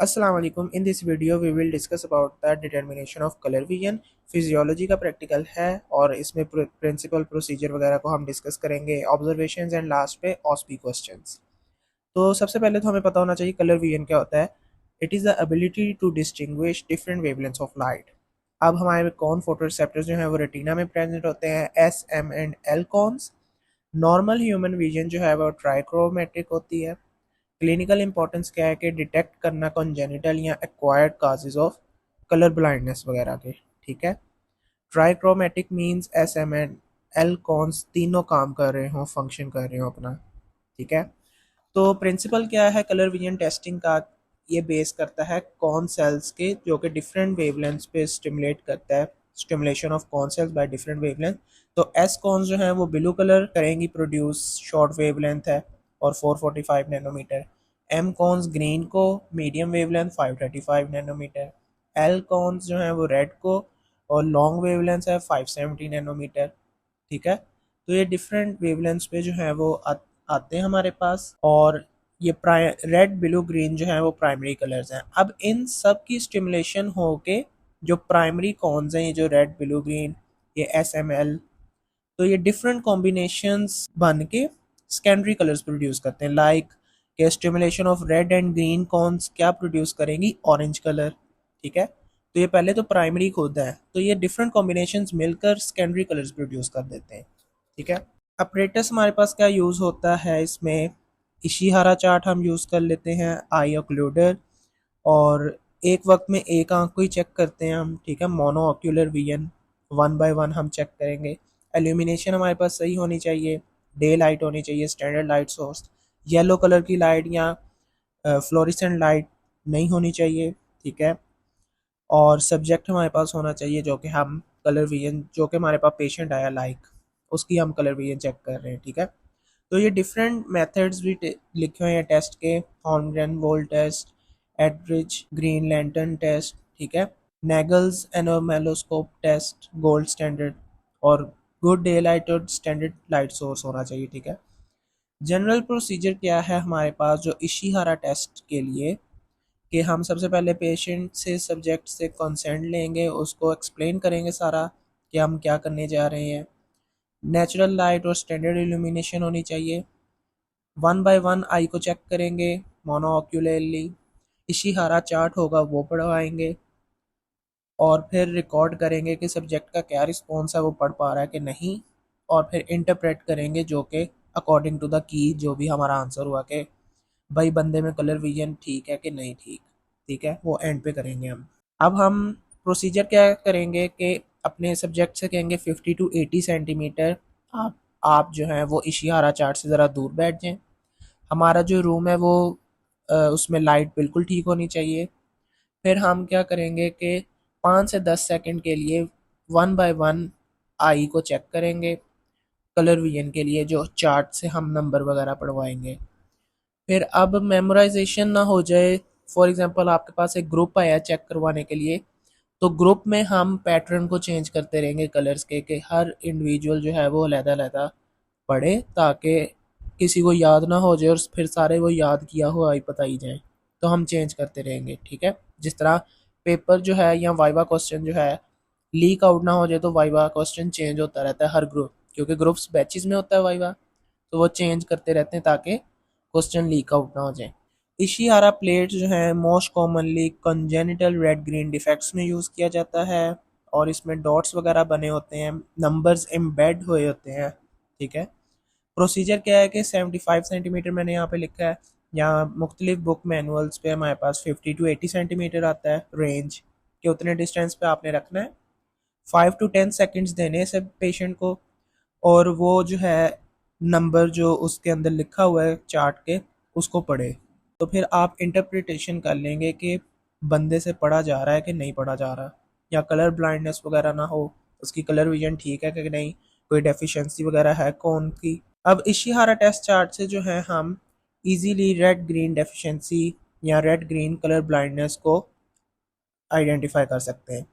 अस्सलाम वालेकुम। In this video we will discuss about the determination of colour vision. Physiology का practical है और इसमें प्रिंसिपल प्रोसीजर वगैरह को हम डिस्कस करेंगे, ऑब्जर्वेशंस एंड लास्ट पे ऑस्पी क्वेश्चंस। तो सबसे पहले तो हमें पता होना चाहिए कलर विजन क्या होता है। It is the ability to distinguish different wavelengths of light. अब हमारे कौन फोटो रिसेप्टर्स जो हैं वो रेटिना में प्रेजेंट होते हैं, S M and L cones. Normal human vision जो है वो ट्राइक्रोमेट्रिक होती है। क्लिनिकल इंपॉर्टेंस क्या है कि डिटेक्ट करना कॉन्जेनिटल या acquired causes of colour blindness वगैरह के। ठीक है। Trichromatic means S M and L cones तीनों काम कर रहे हो, फंक्शन कर रहे हो अपना। ठीक है। तो प्रिंसिपल क्या है कलर विजन टेस्टिंग का? ये बेस करता है कॉन सेल्स के, जो कि डिफरेंट वेवलेंथ्स पे स्टिमुलेट करता है, stimulation of cone cells by different wavelength. तो एस कॉन्स जो है वो ब्लू कलर करेंगी प्रोड्यूस, शॉर्ट वेवलेंथ है और 445 नैनोमीटर। एम कॉन्स ग्रीन को, medium wavelength 535 nanometre. L cones जो है वो रेड को और लॉन्ग वेवलेंथ है 570 नैनोमीटर। ठीक है। तो ये डिफरेंट वेवलेंथ्स पे जो है वो आते हैं हमारे पास। और ये रेड ब्लू ग्रीन जो है वो प्राइमरी कलर्स हैं। अब इन सब की स्टिमुलेशन हो के जो प्राइमरी कॉन्स हैं, ये जो रेड ब्लू ग्रीन, ये एस एम एल, तो ये डिफरेंट कॉम्बिनेशंस बन के सेकेंडरी कलर्स प्रोड्यूस करते हैं। लाइक के stimulation of red and green cons क्या प्रोड्यूस करेंगी? Orange colour. ठीक है। तो ये पहले तो प्राइमरी होता है, तो ये डिफरेंट कॉम्बिनेशंस मिलकर सेकेंडरी कलर्स प्रोड्यूस कर देते हैं। ठीक है। अपरेटस हमारे पास क्या यूज़ होता है इसमें? इशिहारा चार्ट हम यूज़ कर लेते हैं, आई ऑक्लूडर, और एक वक्त में एक आंख को ही चेक करते हैं हम। ठीक है। Mono ocular vision, one by one हम चेक करेंगे। एल्यूमिनेशन हमारे पास सही होनी चाहिए, डे लाइट होनी चाहिए, standard light source. Yellow colour की लाइट या फ्लोरिसेंट लाइट नहीं होनी चाहिए। ठीक है। और सब्जेक्ट हमारे पास होना चाहिए जो कि हम कलर विजन, जो कि हमारे पास पेशेंट आया लाइक, उसकी हम कलर विजन चेक कर रहे हैं। ठीक है। तो ये डिफरेंट मेथड्स भी लिखे हुए हैं टेस्ट के। हॉर्नग्रेन वोल test, Edridge Green lantern test, ठीक है, नेगल्स एनोमेलोस्कोप टेस्ट, गोल्ड स्टैंडर्ड, और गुड डे लाइट और स्टैंडर्ड लाइट सोर्स होना चाहिए। ठीक है। जनरल प्रोसीजर क्या है हमारे पास जो इशिहारा टेस्ट के लिए? कि हम सबसे पहले पेशेंट से, सब्जेक्ट से कंसेंट लेंगे, उसको एक्सप्लेन करेंगे सारा कि हम क्या करने जा रहे हैं। नेचुरल लाइट और स्टैंडर्ड इल्यूमिनेशन होनी चाहिए। वन बाय वन आई को चेक करेंगे मोनो ऑक्यूलरली। इशिहारा चार्ट होगा वो पढ़वाएंगे और फिर रिकॉर्ड करेंगे कि सब्जेक्ट का क्या रिस्पॉन्स है, वो पढ़ पा रहा है कि नहीं। और फिर इंटरप्रेट करेंगे जो कि अकॉर्डिंग टू द की जो भी हमारा आंसर हुआ कि भाई बंदे में कलर विजन ठीक है कि नहीं ठीक। ठीक है। वो एंड पे करेंगे हम। अब हम प्रोसीजर क्या करेंगे कि अपने सब्जेक्ट से कहेंगे 50 to 80 सेंटीमीटर आप जो है वो इशिहारा चार्ट से ज़रा दूर बैठ जाएं। हमारा जो रूम है वो उसमें लाइट बिल्कुल ठीक होनी चाहिए। फिर हम क्या करेंगे कि 5 से 10 सेकंड के लिए वन बाय वन आई को चेक करेंगे कलर विजन के लिए, जो चार्ट से हम नंबर वगैरह पढ़वाएंगे। फिर अब मेमोराइजेशन ना हो जाए, फॉर एग्जांपल आपके पास एक ग्रुप आया चेक करवाने के लिए, तो ग्रुप में हम पैटर्न को चेंज करते रहेंगे कलर्स के, कि हर इंडिविजुअल जो है वो अलग-अलग पढ़े, ताकि किसी को याद ना हो जाए और फिर सारे वो याद किया हुआ ही पता ही जाए। तो हम चेंज करते रहेंगे। ठीक है। जिस तरह पेपर जो है या वाइवा क्वेश्चन जो है लीक आउट ना हो जाए, तो वाइवा क्वेश्चन चेंज होता रहता है हर ग्रुप, क्योंकि ग्रुप्स बैचेस में होता है वाइवा, तो वो चेंज करते रहते हैं ताकि क्वेश्चन लीक आउट ना हो जाए। इशिहारा प्लेट जो है most commonly congenital red green defects में यूज़ किया जाता है, और इसमें डॉट्स वगैरह बने होते हैं, नंबर्स एम्बेड हुए होते हैं। ठीक है। प्रोसीजर क्या है कि 75 सेंटीमीटर मैंने यहाँ पे लिखा है, यहाँ मुख्तलिफ बुक मैनुअल्स पे हमारे पास 50 to 80 सेंटीमीटर आता है रेंज, के उतने डिस्टेंस पे आपने रखना है। 5 to 10 सेकेंड्स देने सब पेशेंट को, और वो जो है नंबर जो उसके अंदर लिखा हुआ है चार्ट के, उसको पढ़े। तो फिर आप इंटरप्रिटेशन कर लेंगे कि बंदे से पढ़ा जा रहा है कि नहीं पढ़ा जा रहा, या कलर ब्लाइंडनेस वगैरह ना हो, उसकी कलर विजन ठीक है कि नहीं, कोई डेफिशिएंसी वगैरह है कौन की। अब इशिहारा टेस्ट चार्ट से जो है हम इजीली रेड ग्रीन डेफिशिएंसी या रेड ग्रीन कलर ब्लाइंडनेस को आइडेंटिफाई कर सकते हैं,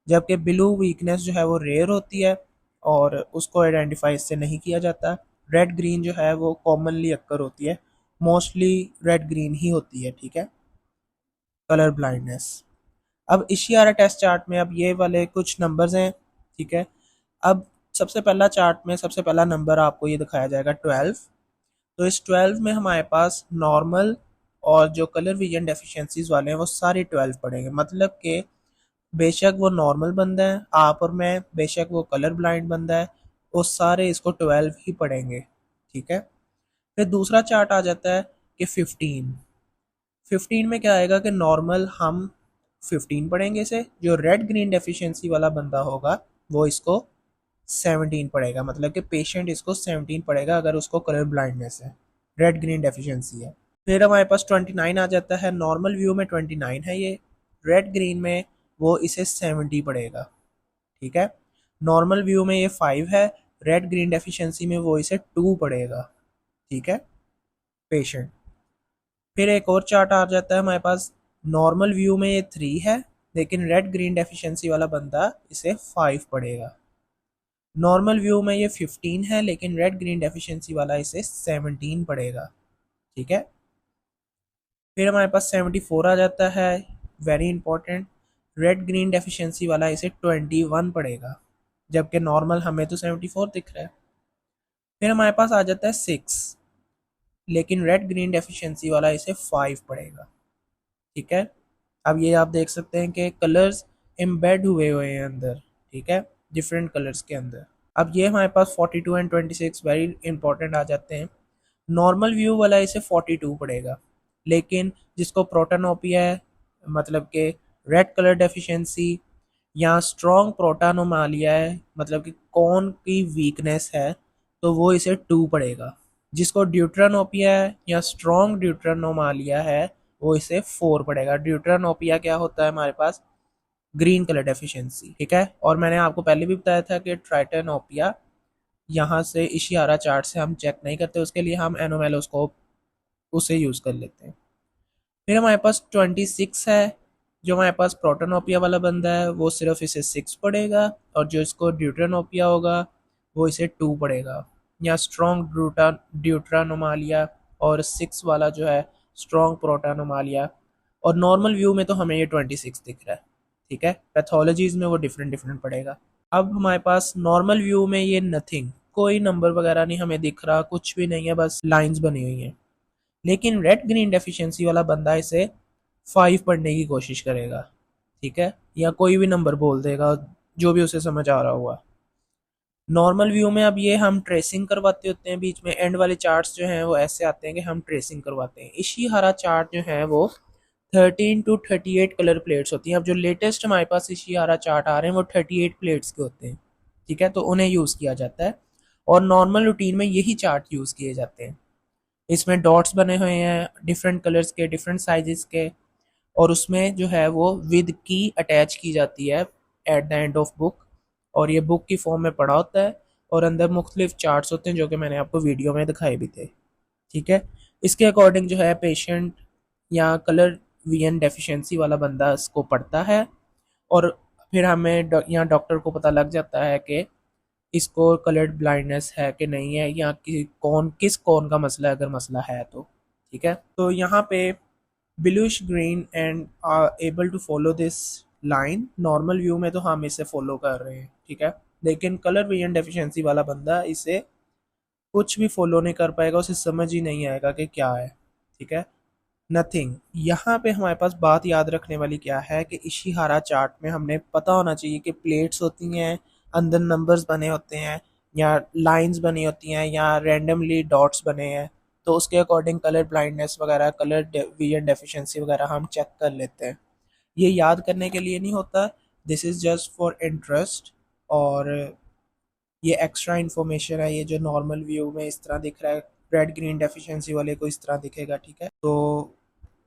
जबकि ब्लू वीकनेस जो है वो रेयर होती है और उसको आइडेंटिफाई इससे नहीं किया जाता। रेड ग्रीन जो है वो कॉमनली अक्कर होती है, मोस्टली रेड ग्रीन ही होती है। ठीक है। Colour blindness. अब इशियारा टेस्ट चार्ट में अब ये वाले कुछ नंबर्स हैं, ठीक है। अब सबसे पहला चार्ट में सबसे पहला नंबर आपको ये दिखाया जाएगा 12। तो इस 12 में हमारे पास नॉर्मल और जो कलर विजन डेफिशिएंसीज वाले हैं वो सारे 12 पड़ेंगे। मतलब कि बेशक वो नॉर्मल बंदा है, आप और मैं, बेशक वो कलर ब्लाइंड बंदा है, वो सारे इसको 12 ही पढ़ेंगे, ठीक है। फिर दूसरा चार्ट आ जाता है कि 15 में क्या आएगा कि नॉर्मल हम 15 पढ़ेंगे इसे, जो रेड ग्रीन डेफिशिएंसी वाला बंदा होगा वो इसको 17 पढ़ेगा। मतलब कि पेशेंट इसको 17 पढ़ेगा अगर उसको कलर ब्लाइंडनेस है, रेड ग्रीन डेफिशिएंसी है। फिर हमारे पास 29 आ जाता है, नॉर्मल व्यू में 29 है ये, रेड ग्रीन में वो इसे 70 पढ़ेगा, ठीक है। नॉर्मल व्यू में ये 5 है, रेड ग्रीन डेफिशिएंसी में वो इसे 2 पढ़ेगा, ठीक है, पेशेंट। फिर एक और चार्ट आ जाता है हमारे पास, नॉर्मल व्यू में ये 3 है, लेकिन रेड ग्रीन डेफिशिएंसी वाला बंदा इसे 5 पढ़ेगा। नॉर्मल व्यू में ये 15 है, लेकिन रेड ग्रीन डेफिशिएंसी वाला इसे 17 पढ़ेगा, ठीक है। फिर हमारे पास 74 आ जाता है, very important, red green deficiency वाला इसे 21 पढ़ेगा, जबकि नॉर्मल हमें तो 74 दिख रहा है। फिर हमारे पास आ जाता है 6, लेकिन रेड ग्रीन डेफिशिएंसी वाला इसे 5 पढ़ेगा, ठीक है। अब ये आप देख सकते हैं कि कलर्स एम्बेड हुए हैं अंदर, ठीक है, डिफरेंट कलर्स के अंदर। अब ये हमारे पास 42 एंड 26 वेरी इंपॉर्टेंट आ जाते हैं। नॉर्मल व्यू वाला इसे 42 पड़ेगा, लेकिन जिसको प्रोटानोपिया है, मतलब कि रेड कलर डेफिशिएंसी या स्ट्रॉन्ग प्रोटानोमालिया है, मतलब कि कौन की वीकनेस है, तो वो इसे 2 पड़ेगा। जिसको ड्यूट्रानोपिया है या स्ट्रॉन्ग ड्यूट्रानोमालिया है, वो इसे 4 पड़ेगा। ड्यूट्रानोपिया क्या होता है हमारे पास, ग्रीन कलर डेफिशिएंसी, ठीक है। और मैंने आपको पहले भी बताया था कि ट्राइटेनोपिया यहाँ से इशियारा चार्ट से हम चेक नहीं करते, उसके लिए हम एनोमेलोस्कोप उसे यूज़ कर लेते हैं। फिर हमारे पास 26 है, जो हमारे पास प्रोटोनोपिया वाला बंदा है वो सिर्फ इसे 6 पढ़ेगा, और जो इसको ड्यूट्रानोपिया होगा वो इसे 2 पढ़ेगा। या स्ट्रॉन्ग ड्यूट्रानोमालिया और 6 वाला जो है स्ट्रॉन्ग प्रोटानोमालिया। और नॉर्मल व्यू में तो हमें ये 26 दिख रहा है, ठीक है। पैथोलॉजीज में वो डिफरेंट डिफरेंट पड़ेगा। अब हमारे पास नॉर्मल व्यू में ये नथिंग, कोई नंबर वगैरह नहीं हमें दिख रहा, कुछ भी नहीं है, बस लाइंस बनी हुई हैं। लेकिन रेड ग्रीन डेफिशिएंसी वाला बंदा इसे 5 पढ़ने की कोशिश करेगा, ठीक है, या कोई भी नंबर बोल देगा जो भी उसे समझ आ रहा हुआ। नॉर्मल व्यू में अब ये हम ट्रेसिंग करवाते होते हैं, बीच में एंड वाले चार्ट्स जो हैं वो ऐसे आते हैं कि हम ट्रेसिंग करवाते हैं। इशिहारा चार्ट जो है वो 13 टू 38 कलर प्लेट्स होती हैं। अब जो लेटेस्ट हमारे पास इशिहारा चार्ट आ रहे हैं वो 38 प्लेट्स के होते हैं, ठीक है, तो उन्हें यूज़ किया जाता है। और नॉर्मल रूटीन में यही चार्ट यूज़ किए जाते हैं। इसमें डॉट्स बने हुए हैं डिफरेंट कलर्स के, डिफरेंट साइजेस के, और उसमें जो है वो विद की अटैच की जाती है at the end of book, और ये बुक की फॉर्म में पड़ा होता है, और अंदर मुख्तलिफ चार्ट्स होते हैं जो कि मैंने आपको वीडियो में दिखाए भी थे, ठीक है। इसके अकॉर्डिंग जो है पेशेंट या कलर विजन डेफिशिएंसी वाला बंदा इसको पढ़ता है, और फिर हमें यहाँ डॉक्टर को पता लग जाता है कि इसको कलर ब्लाइंडनेस है कि नहीं है, या किस कौन का मसला है, अगर मसला है तो, ठीक है। तो यहाँ पे bluish green and are able to follow this line, normal view में तो हम इसे फॉलो कर रहे हैं, ठीक है। लेकिन कलर विजन डेफिशिएंसी वाला बंदा इसे कुछ भी फॉलो नहीं कर पाएगा, उसे समझ ही नहीं आएगा कि क्या है, ठीक है, नथिंग। यहाँ पे हमारे पास बात याद रखने वाली क्या है कि इशिहारा चार्ट में हमने पता होना चाहिए कि प्लेट्स होती हैं, अंदर नंबर्स बने होते हैं, या लाइंस बनी होती हैं, या रैंडमली डॉट्स बने हैं, तो उसके अकॉर्डिंग कलर ब्लाइंडनेस वगैरह, कलर विजन डेफिशिएंसी वगैरह हम चेक कर लेते हैं। ये याद करने के लिए नहीं होता, this is just for interest, और ये एक्स्ट्रा इन्फॉर्मेशन है। ये जो नॉर्मल व्यू में इस तरह दिख रहा है, रेड ग्रीन डेफिशिएंसी वाले को इस तरह दिखेगा, ठीक है। तो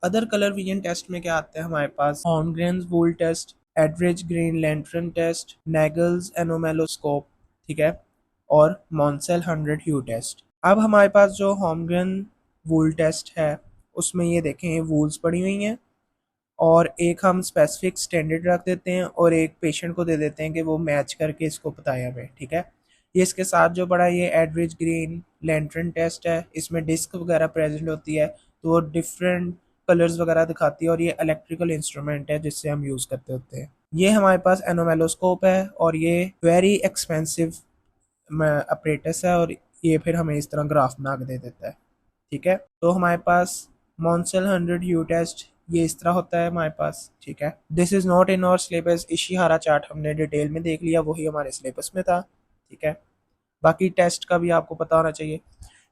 अदर कलर विजन टेस्ट में क्या आता है हमारे पास, Holmgren's wool test, Edridge Green lantern test, Nagel's anomaloscope, ठीक है, और मॉन्सेल 100 ह्यू टेस्ट। अब हमारे पास जो हॉर्नग्रेन वूल टेस्ट है उसमें ये देखें, ये वूल्स पड़ी हुई हैं, और एक हम स्पेसिफिक स्टैंडर्ड रख देते हैं और एक पेशेंट को दे देते हैं कि वो मैच करके इसको बताए हमें, ठीक है। ये इसके साथ जो बड़ा ये एडरिच ग्रीन लैंटर्न टेस्ट है, इसमें डिस्क वगैरह प्रेजेंट होती है, तो वो डिफरेंट कलर्स वगैरह दिखाती है और ये इलेक्ट्रिकल इंस्ट्रूमेंट है जिससे हम यूज़ करते होते हैं। ये हमारे पास एनोमेलोस्कोप है और ये वेरी एक्सपेंसिव अपरेटस है और ये फिर हमें इस तरह ग्राफ बना के दे देता है। ठीक है, तो हमारे पास मॉन्सेल 100 यू टेस्ट ये इस तरह होता है हमारे पास। ठीक है, this is not in our syllabus. Ishihara chart हमने डिटेल में देख लिया, वही हमारे सिलेबस में था। ठीक है, बाकी टेस्ट का भी आपको पता होना चाहिए।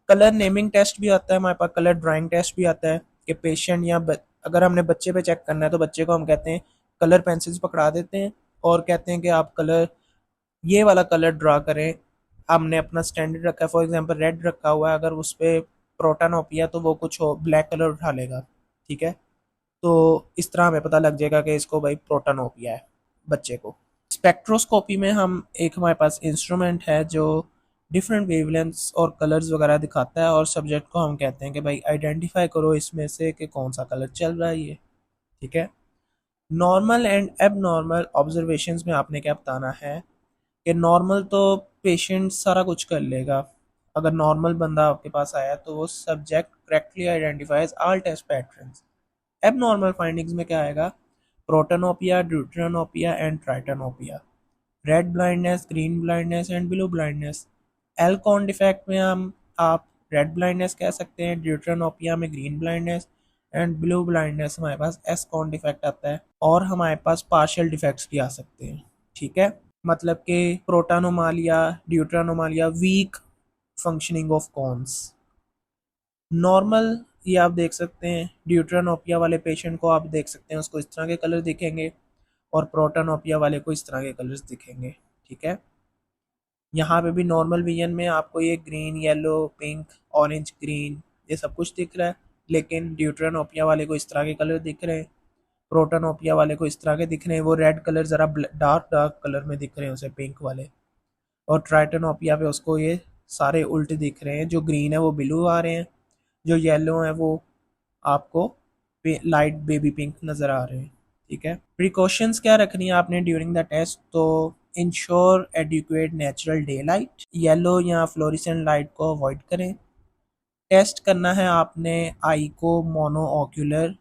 कलर नेमिंग टेस्ट भी आता है हमारे पास, कलर ड्राइंग टेस्ट भी आता है कि पेशेंट या अगर हमने बच्चे पे चेक करना है तो बच्चे को हम कहते हैं कलर पेंसिल्स पकड़ा देते हैं और कहते हैं कि आप कलर ये वाला कलर ड्रा करें। हमने अपना स्टैंडर्ड रखा है, फॉर एग्जांपल रेड रखा हुआ है, अगर उस पर प्रोटानोपिया तो वो कुछ हो ब्लैक कलर उठा लेगा। ठीक है, तो इस तरह हमें पता लग जाएगा कि इसको भाई प्रोटानोपिया है बच्चे को। स्पेक्ट्रोस्कोपी में हम एक हमारे पास इंस्ट्रूमेंट है जो डिफरेंट वेवलेंथ्स और कलर्स वगैरह दिखाता है और सब्जेक्ट को हम कहते हैं कि भाई आइडेंटिफाई करो इसमें से कि कौन सा कलर चल रहा है ये। ठीक है, नॉर्मल एंड एबनॉर्मल ऑब्जर्वेशंस में आपने क्या बताना है कि नॉर्मल तो पेशेंट सारा कुछ कर लेगा। अगर नॉर्मल बंदा आपके पास आया तो वो subject correctly identifies all test patterns. Abnormal findings में क्या आएगा? Protanopia, deuteranopia and tritanopia, red blindness, green blindness and blue blindness. एल्कोन डिफेक्ट में हम आप रेड ब्लाइंडनेस कह सकते हैं, ड्यूटेरोनोपिया में green blindness and blue blindness हमारे पास एस्कॉन डिफेक्ट आता है और हमारे पास पार्शियल डिफेक्ट्स भी आ सकते हैं। ठीक है, मतलब कि protanomalia, deuteranomalia, weak functioning of cones. Normal ये आप देख सकते हैं, ड्यूटेरोनोपिया वाले पेशेंट को आप देख सकते हैं उसको इस तरह के कलर दिखेंगे और प्रोटानोपिया वाले को इस तरह के कलर्स दिखेंगे। ठीक है, यहाँ पे भी नॉर्मल विजन में आपको ये green, yellow, pink, orange, green ये सब कुछ दिख रहा है, लेकिन ड्यूटेरोनोपिया वाले को इस तरह के कलर दिख रहे हैं, प्रोटानोपिया वाले को इस तरह के दिख रहे हैं, वो रेड कलर ज़रा डार्क डार्क कलर में दिख रहे हैं उसे, पिंक वाले। और ट्राइटोनोपिया पे उसको ये सारे उल्टे दिख रहे हैं, जो ग्रीन है वो ब्लू आ रहे हैं, जो येलो है वो आपको लाइट बेबी पिंक नज़र आ रहे हैं। ठीक है, प्रिकॉशंस क्या रखनी है आपने ड्यूरिंग द टेस्ट? तो ensure adequate natural day light, yellow या फ्लोरिसेंट लाइट को अवॉइड करें। टेस्ट करना है आपने आई को मोनो ऑक्यूलर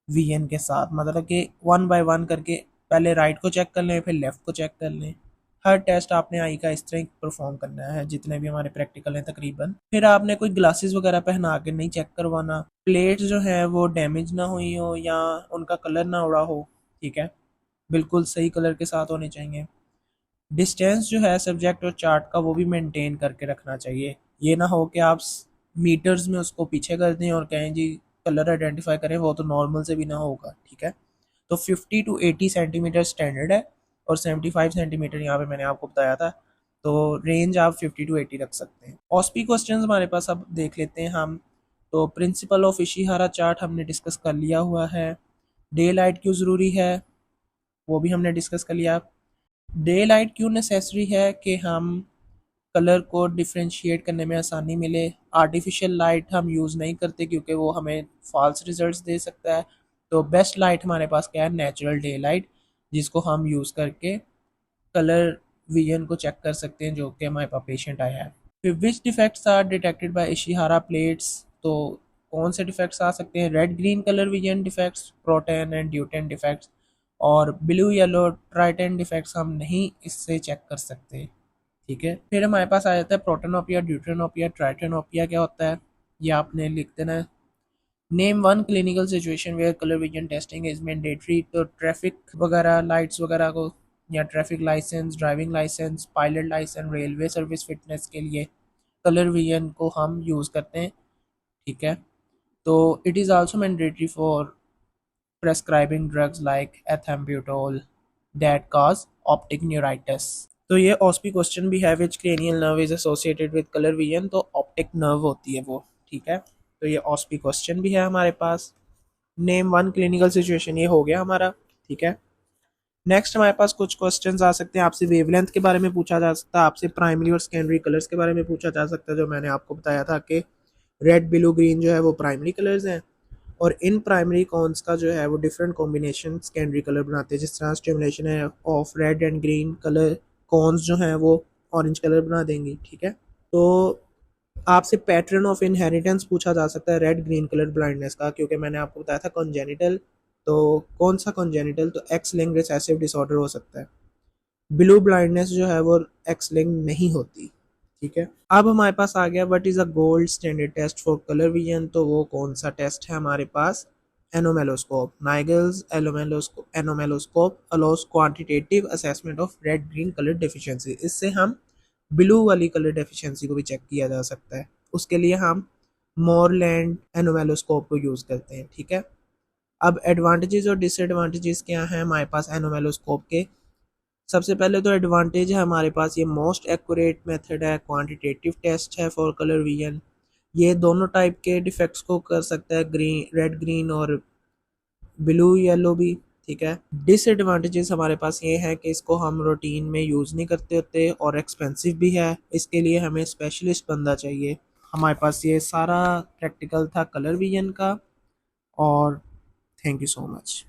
विजन के साथ, मतलब कि वन बाय वन करके पहले राइट को चेक कर लें फिर लेफ्ट को चेक कर लें। हर टेस्ट आपने आई का इस तरह परफॉर्म करना है जितने भी हमारे प्रैक्टिकल हैं तकरीबन। फिर आपने कोई ग्लासेस वगैरह पहना के नहीं चेक करवाना। प्लेट्स जो है वो डैमेज ना हुई हो या उनका कलर ना उड़ा हो। ठीक है, बिल्कुल सही कलर के साथ होने चाहिए। डिस्टेंस जो है सब्जेक्ट और चार्ट का वो भी मेंटेन करके रखना चाहिए। ये ना हो कि आप मीटर्स में उसको पीछे कर दें और कहें जी कलर आइडेंटिफाई करें, वो तो नॉर्मल से भी ना होगा। ठीक है, तो 50 टू 80 सेंटीमीटर स्टैंडर्ड है और 75 सेंटीमीटर यहाँ पे मैंने आपको बताया था, तो रेंज आप 50 टू 80 रख सकते हैं। ऑस्पी क्वेश्चन हमारे पास अब देख लेते हैं हम। तो प्रिंसिपल ऑफ इशिहारा चार्ट हमने डिस्कस कर लिया हुआ है। डे लाइट क्यों ज़रूरी है वो भी हमने डिस्कस कर लिया। डे लाइट क्यों नेसेसरी है कि हम कलर को डिफ्रेंशिएट करने में आसानी मिले। आर्टिफिशियल लाइट हम यूज़ नहीं करते क्योंकि वो हमें फॉल्स रिजल्ट्स दे सकता है। तो बेस्ट लाइट हमारे पास क्या है? नेचुरल डे लाइट, जिसको हम यूज़ करके कलर विजन को चेक कर सकते हैं जो कि हमारे पास पेशेंट आया है। फिर which defects are detected by Ishihara plates? तो कौन से डिफेक्ट्स आ सकते हैं? Red green colour vision defects, protan and deutan defects, और ब्लू येलो ट्राइटेन डिफेक्ट्स हम नहीं इससे चेक कर सकते। ठीक है, फिर हमारे पास आ जाता है प्रोटोनोपिया, ड्यूटेरोनोपिया, ट्राइटेनोपिया क्या होता है ये आपने लिख देना है। Name one clinical situation where colour vision testing is mandatory. तो ट्रैफिक वगैरह लाइट्स वगैरह को या traffic licence, driving licence, pilot licence, railway service fitness के लिए कलर विजन को हम यूज़ करते हैं। ठीक है, तो it is also mandatory for prescribing drugs like ethambutol that cause optic neuritis. तो ये ऑस्पी क्वेश्चन भी है, which cranial nerve is associated with colour vision? तो ऑप्टिक नर्व होती है वो। ठीक है, तो ये ऑस्पी क्वेश्चन भी है हमारे पास। नेम वन क्लिनिकल सिचुएशन ये हो गया हमारा। ठीक है, नेक्स्ट हमारे पास कुछ क्वेश्चंस आ सकते हैं। आपसे वेवलेंथ के बारे में पूछा जा सकता है, आपसे प्राइमरी और सेकेंडरी कलर्स के बारे में पूछा जा सकता है, जो मैंने आपको बताया था कि रेड, ब्लू, ग्रीन जो है वो प्राइमरी कलर्स हैं और इन प्राइमरी कॉन्स का जो है वो डिफरेंट कॉम्बिनेशन सेकेंडरी कलर बनाते हैं। जिस तरह स्टिमुलेशन है of red and green colour cons जो हैं वो ऑरेंज कलर बना देंगी। ठीक है, तो आपसे पैटर्न ऑफ इनहेरिटेंस पूछा जा सकता है रेड ग्रीन कलर ब्लाइंडनेस का, क्योंकि मैंने आपको बताया था कॉन्जेनिटल, तो कौन सा कॉन्जेनिटल, तो एक्स लिंक्ड रिसेसिव डिसऑर्डर हो सकता है। ब्लू ब्लाइंडनेस जो है वो एक्स लिंक्ड नहीं होती। ठीक है, अब हमारे पास आ गया what is a gold standard test for colour vision. तो वो कौन सा टेस्ट है हमारे पास? Anomaloscope. Nagel's anomaloscope allows quantitative assessment of red green colour deficiency. इससे हम ब्लू वाली कलर डेफिशिएंसी को भी चेक किया जा सकता है। उसके लिए हम मोरलैंड एनोमेलोस्कोप को यूज करते हैं। ठीक है, अब एडवांटेजेस और डिसएडवांटेजेस क्या हैं हमारे पास एनोमेलोस्कोप के? सबसे पहले तो एडवांटेज है हमारे पास ये मोस्ट एक्यूरेट मेथड है, क्वांटिटेटिव टेस्ट है फॉर कलर विजन। ये दोनों टाइप के डिफेक्ट्स को कर सकता है, ग्रीन रेड ग्रीन और ब्लू येलो भी। ठीक है, डिसएडवांटेजेस हमारे पास ये है कि इसको हम रूटीन में यूज़ नहीं करते होते और एक्सपेंसिव भी है। इसके लिए हमें स्पेशलिस्ट बंदा चाहिए। हमारे पास ये सारा प्रैक्टिकल था कलर विजन का, और थैंक यू सो मच।